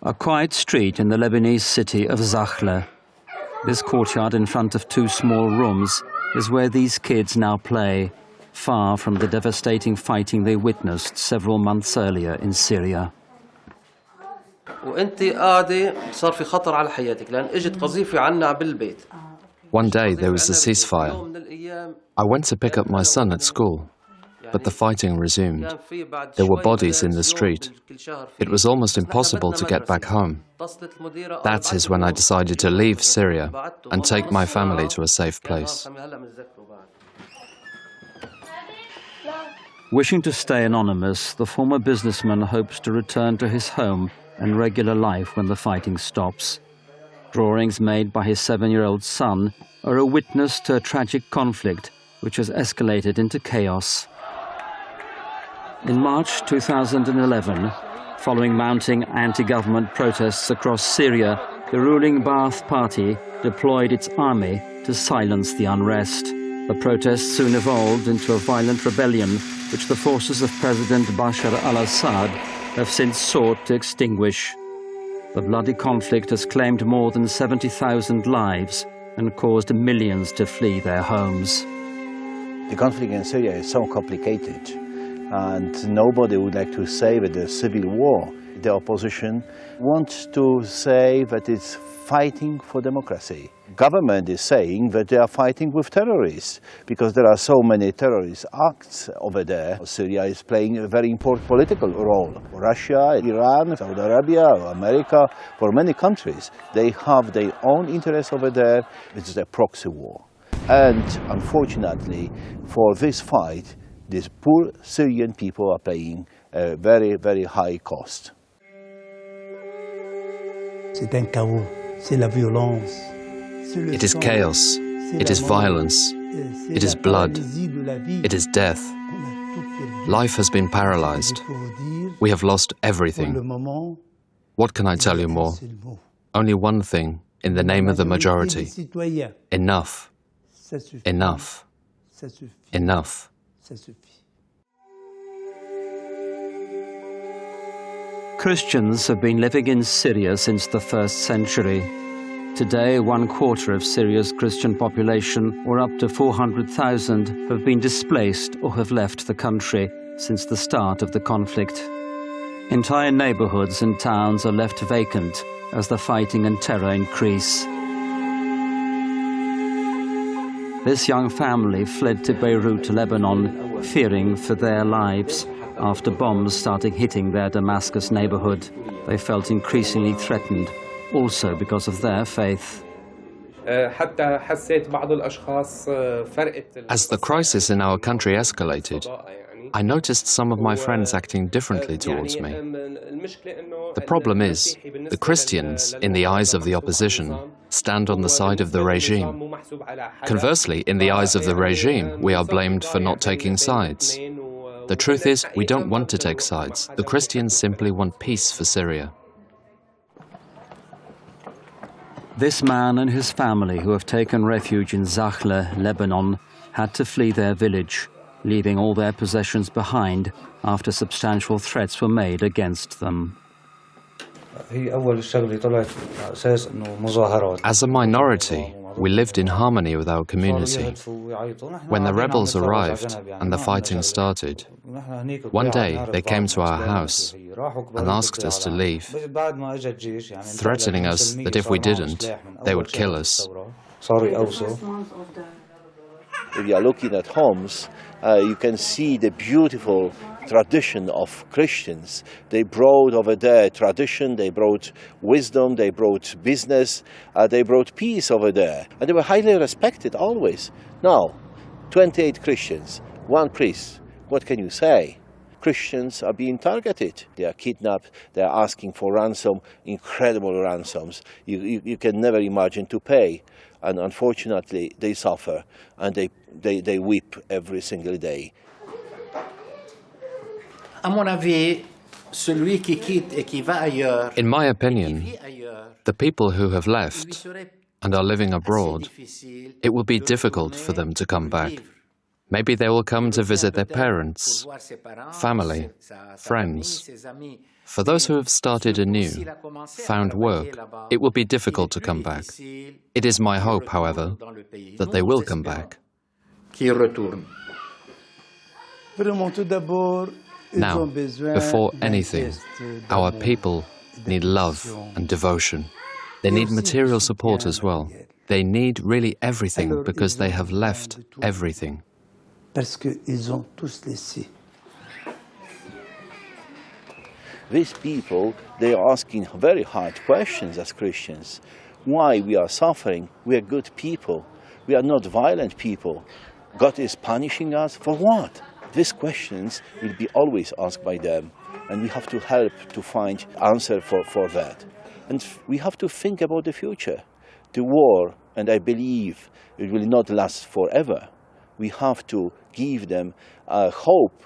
A quiet street in the Lebanese city of Zakhle. This courtyard in front of two small rooms is where these kids now play, far from the devastating fighting they witnessed several months earlier in Syria. وانت قاعده صار في خطر على حياتك لان اجت قذيفه عنا بالبيت. One day there was a ceasefire. I went to pick up my son at school, but the fighting resumed. There were bodies in the street. It was almost impossible to get back home. That is when I decided to leave Syria and take my family to a safe place. Wishing to stay anonymous, the former businessman hopes to return to his home and regular life when the fighting stops. Drawings made by his 7-year-old son are a witness to a tragic conflict which has escalated into chaos. In March 2011, following mounting anti-government protests across Syria, the ruling Ba'ath Party deployed its army to silence the unrest. The protests soon evolved into a violent rebellion which the forces of President Bashar al-Assad have since sought to extinguish. The bloody conflict has claimed more than 70,000 lives and caused millions to flee their homes. The conflict in Syria is so complicated, and nobody would like to say that there's civil war. The opposition wants to say that it's fighting for democracy. Government is saying that they are fighting with terrorists because there are so many terrorist acts over there. Syria is playing a very important political role. Russia, Iran, Saudi Arabia, America, for many countries, they have their own interests over there. It's a proxy war. And unfortunately, for this fight, these poor Syrian people are paying a very, very high cost. It is chaos, it is violence, it is blood, it is death. Life has been paralyzed. We have lost everything. What can I tell you more? Only one thing, in the name of the majority. Enough. Enough. Enough. Christians have been living in Syria since the 1st century. Today, 1/4 of Syria's Christian population, or up to 400,000, have been displaced or have left the country since the start of the conflict. Entire neighborhoods and towns are left vacant as the fighting and terror increase. This young family fled to Beirut, Lebanon, fearing for their lives. After bombs started hitting their Damascus neighborhood, they felt increasingly threatened, also because of their faith. As the crisis in our country escalated, I noticed some of my friends acting differently towards me. The problem is, the Christians, in the eyes of the opposition, stand on the side of the regime. Conversely, in the eyes of the regime, we are blamed for not taking sides. The truth is, we don't want to take sides. The Christians simply want peace for Syria. This man and his family, who have taken refuge in Zakhle, Lebanon, had to flee their village, leaving all their possessions behind after substantial threats were made against them. As a minority, we lived in harmony with our community. When the rebels arrived and the fighting started, one day they came to our house and asked us to leave, threatening us that if we didn't, they would kill us. If you are looking at homes, you can see the beautiful tradition of Christians. They brought over there tradition, they brought wisdom, they brought business, they brought peace over there. And they were highly respected always. Now, 28 Christians, 1 priest. What can you say? Christians are being targeted. They are kidnapped, they are asking for ransom, incredible ransoms. You can never imagine to pay. And unfortunately, they suffer and they weep every single day. In my opinion, the people who have left and are living abroad, it will be difficult for them to come back. Maybe they will come to visit their parents, family, friends. For those who have started anew, found work, it will be difficult to come back. It is my hope, however, that they will come back. Now, before anything, our people need love and devotion. They need material support as well. They need really everything because they have left everything. These people, they are asking very hard questions as Christians. Why we are suffering? We are good people. We are not violent people. God is punishing us for what? These questions will be always asked by them, and we have to help to find answer for that. And we have to think about the future. The war, and I believe it will not last forever. We have to give them hope